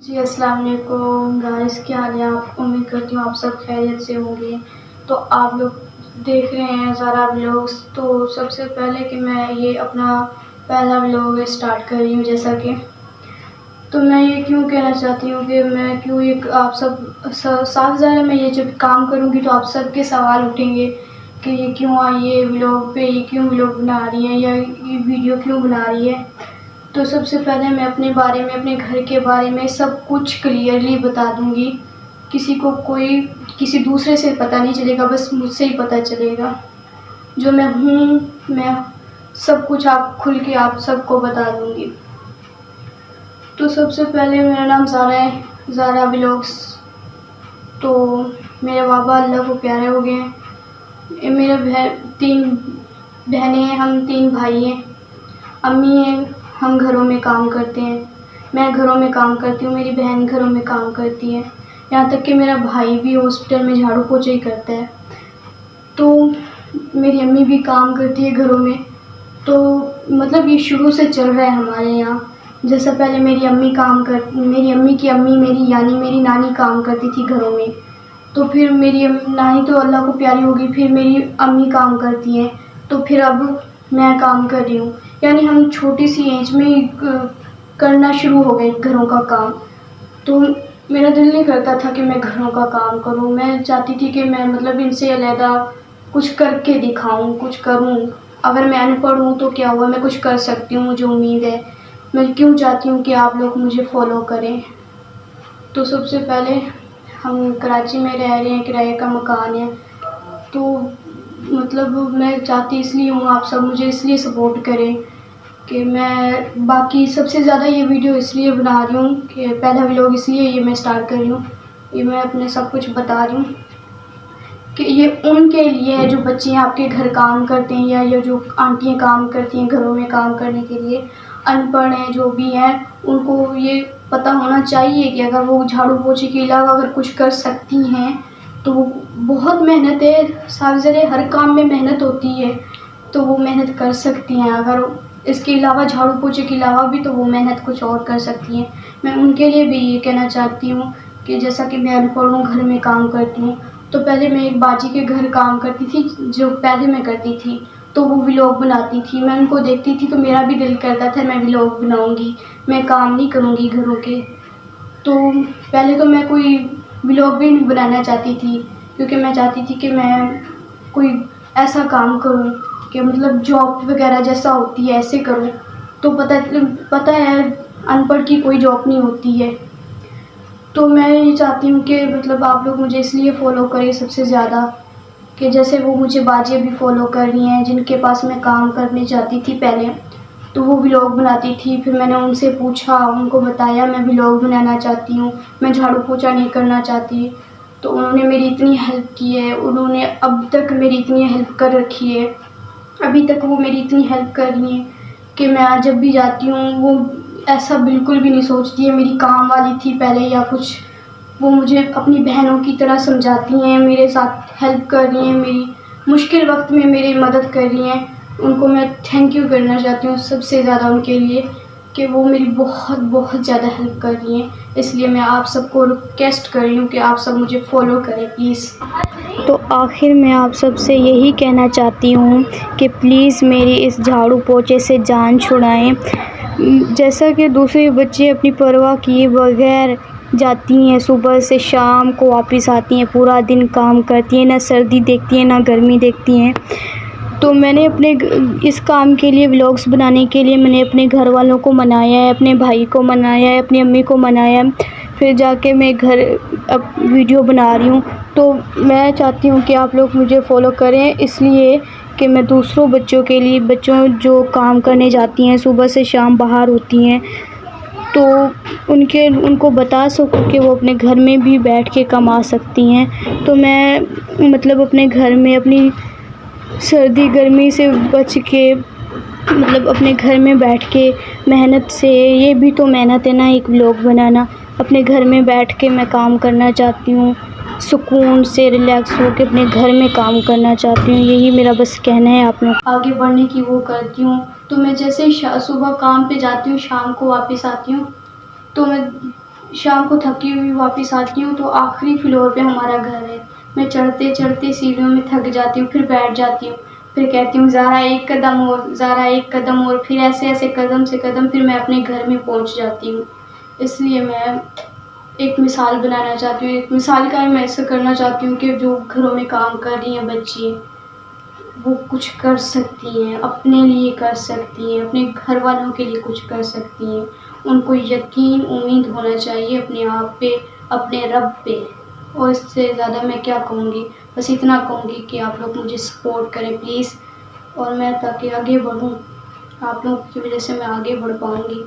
جی السلام علیکم گائز، کیا حال ہے؟ آپ امید کرتی ہوں آپ سب خیریت سے ہوں گے۔ تو آپ لوگ دیکھ رہے ہیں زارا ولاگس۔ تو سب سے پہلے کہ میں یہ اپنا پہلا ولاگ اسٹارٹ کر رہی ہوں، جیسا کہ تو میں یہ کیوں کہنا چاہتی ہوں کہ میں کیوں آپ سب صاف ظاہر ہے، میں یہ جب کام کروں گی تو آپ سب کے سوال اٹھیں گے کہ یہ کیوں آئی ہے ولاگ پہ، یہ کیوں ولاگ بنا رہی ہے یا یہ ویڈیو کیوں بنا رہی ہے۔ تو سب سے پہلے میں اپنے بارے میں، اپنے گھر کے بارے میں سب کچھ کلیئرلی بتا دوں گی۔ کسی دوسرے سے پتہ نہیں چلے گا، بس مجھ سے ہی پتہ چلے گا۔ جو میں ہوں، میں سب کچھ کھل کے آپ سب کو بتا دوں گی۔ تو سب سے پہلے میرا نام زارا ہے، زارا ولاگس۔ تو میرے بابا اللہ کو پیارے ہو گئے ہیں۔ میرے 3 بہنیں ہیں، ہم 3 بھائی ہیں۔ امی ہیں، ہم گھروں میں کام کرتے ہیں۔ میں گھروں میں کام کرتی ہوں، میری بہن گھروں میں کام کرتی ہے، یہاں تک کہ میرا بھائی بھی ہاسپٹل میں جھاڑو پوچھا ہی کرتا ہے۔ تو میری امی بھی کام کرتی ہے گھروں میں۔ تو مطلب یہ شروع سے چل رہا ہے ہمارے یہاں۔ جیسا پہلے میری امی کی امی یعنی میری نانی کام کرتی تھی گھروں میں۔ تو پھر میری نانی تو اللہ کو پیاری ہوگی، پھر میری امی کام کرتی ہیں، تو پھر اب میں کام کر رہی ہوں۔ یعنی ہم چھوٹی سی ایج میں کرنا شروع ہو گئے گھروں کا کام۔ تو میرا دل نہیں کرتا تھا کہ میں گھروں کا کام کروں، میں چاہتی تھی کہ میں مطلب ان سے علیحدہ کچھ کر کے دکھاؤں، کچھ کروں۔ اگر میں ان پڑھ ہوں تو کیا ہوا، میں کچھ کر سکتی ہوں، مجھے امید ہے۔ میں کیوں چاہتی ہوں کہ آپ لوگ مجھے فالو کریں۔ تو سب سے پہلے ہم کراچی میں رہ رہے ہیں، کرائے کا مکان ہے۔ تو مطلب میں چاہتی اس لیے ہوں آپ سب مجھے اس لیے سپورٹ کریں کہ میں باقی سب سے زیادہ یہ ویڈیو اس لیے بنا رہی ہوں کہ پہلا ولاگ اس لیے یہ میں اسٹارٹ کر رہی ہوں، یہ میں اپنے سب کچھ بتا رہی ہوں کہ یہ ان کے لیے ہے جو بچے آپ کے گھر کام کرتے ہیں یا جو آنٹیاں کام کرتی ہیں گھروں میں کام کرنے کے لیے، ان پڑھ ہیں جو بھی ہیں، ان کو یہ پتہ ہونا چاہیے کہ اگر وہ جھاڑو پوچھے کے علاوہ اگر کچھ کر سکتی ہیں تو بہت محنت ہے، صاف ظاہر ہر کام میں محنت ہوتی ہے، تو وہ محنت کر سکتی ہیں۔ اگر اس کے علاوہ جھاڑو پوچھے کے علاوہ بھی تو وہ محنت کچھ اور کر سکتی ہیں۔ میں ان کے لیے بھی یہ کہنا چاہتی ہوں کہ جیسا کہ میں ان پڑھ ہوں، گھر میں کام کرتی ہوں، تو پہلے میں ایک باجی کے گھر کام کرتی تھی، جو پہلے میں کرتی تھی، تو وہ ولاگ بناتی تھی، میں ان کو دیکھتی تھی تو میرا بھی دل کرتا تھا میں ولاگ بناؤں گی، میں کام نہیں کروں گی گھروں کے۔ تو پہلے تو میں کوئی ولاگ بھی نہیں بنانا چاہتی تھی، کیونکہ میں چاہتی تھی کہ میں کوئی ایسا کام کروں کہ مطلب جاب وغیرہ جیسا ہوتی ہے ایسے کروں۔ تو پتہ ہے ان پڑھ کی کوئی جاب نہیں ہوتی ہے۔ تو میں یہ چاہتی ہوں کہ مطلب آپ لوگ مجھے اس لیے فالو کریں سب سے زیادہ کہ جیسے وہ مجھے باجی بھی فالو کر رہی ہیں، جن کے پاس میں کام کرنے جاتی تھی پہلے، تو وہ ولاگ بناتی تھی، پھر میں نے ان سے پوچھا، ان کو بتایا میں ولاگ بنانا چاہتی ہوں، میں جھاڑو پوچھا نہیں کرنا چاہتی۔ تو انہوں نے میری اتنی ہیلپ کی ہے، انہوں نے اب تک میری اتنی ہیلپ کر رکھی ہے، ابھی تک وہ میری اتنی ہیلپ کر رہی ہیں کہ میں جب بھی جاتی ہوں وہ ایسا بالکل بھی نہیں سوچتی ہے میری کام والی تھی پہلے یا کچھ، وہ مجھے اپنی بہنوں کی طرح سمجھاتی ہیں، میرے ساتھ ہیلپ کر رہی ہیں، میری مشکل وقت میں میری مدد کر رہی ہیں۔ ان کو میں تھینک یو کرنا چاہتی ہوں سب سے زیادہ ان کے لیے کہ وہ میری بہت بہت زیادہ ہیلپ کر رہی ہیں۔ اس لیے میں آپ سب کو ریکویسٹ کر رہی ہوں کہ آپ سب مجھے فالو کریں پلیز۔ تو آخر میں آپ سب سے یہی کہنا چاہتی ہوں کہ پلیز میری اس جھاڑو پوچھے سے جان چھڑائیں۔ جیسا کہ دوسرے بچے اپنی پرواہ کیے بغیر جاتی ہیں، صبح سے شام کو واپس آتی ہیں، پورا دن کام کرتی ہیں، نہ سردی دیکھتی ہیں نہ گرمی دیکھتی ہیں۔ تو میں نے اپنے اس کام کے لیے، ولاگس بنانے کے لیے، میں نے اپنے گھر والوں کو منایا ہے، اپنے بھائی کو منایا ہے، اپنی امی کو منایا ہے، پھر جا کے میں گھر اب ویڈیو بنا رہی ہوں۔ تو میں چاہتی ہوں کہ آپ لوگ مجھے فالو کریں، اس لیے کہ میں دوسروں بچوں کے لیے، بچوں جو کام کرنے جاتی ہیں صبح سے شام باہر ہوتی ہیں، تو ان کو بتا سکوں کہ وہ اپنے گھر میں بھی بیٹھ کے کما سکتی ہیں۔ تو میں مطلب اپنے گھر میں اپنی سردی گرمی سے بچ کے، مطلب اپنے گھر میں بیٹھ کے محنت سے، یہ بھی تو محنت ہے نا ایک ولاگ بنانا، اپنے گھر میں بیٹھ کے میں کام کرنا چاہتی ہوں، سکون سے ریلیکس ہو کے اپنے گھر میں کام کرنا چاہتی ہوں۔ یہی میرا بس کہنا ہے آپ لوگ آگے بڑھنے کی وہ کرتی ہوں۔ تو میں جیسے صبح کام پہ جاتی ہوں، شام کو واپس آتی ہوں، تو میں شام کو تھکی ہوئی واپس آتی ہوں تو آخری فلور پہ ہمارا گھر ہے. میں چڑھتے چڑھتے سیڑھیوں میں تھک جاتی ہوں، پھر بیٹھ جاتی ہوں، پھر کہتی ہوں زارا ایک قدم اور، زارا ایک قدم اور، پھر ایسے ایسے قدم سے قدم پھر میں اپنے گھر میں پہنچ جاتی ہوں. اس لیے میں ایک مثال بنانا چاہتی ہوں، ایک مثال کا میں ایسا کرنا چاہتی ہوں کہ جو گھروں میں کام کر رہی ہیں بچی، وہ کچھ کر سکتی ہیں، اپنے لیے کر سکتی ہیں، اپنے گھر والوں کے لیے کچھ کر سکتی ہیں. ان کو یقین امید ہونا چاہیے اپنے آپ پہ، اپنے رب پہ. اور اس سے زیادہ میں کیا کہوں گی، بس اتنا کہوں گی کہ آپ لوگ مجھے سپورٹ کریں پلیز، اور میں تاکہ آگے بڑھوں، آپ لوگوں کی وجہ سے میں آگے بڑھ پاؤں گی.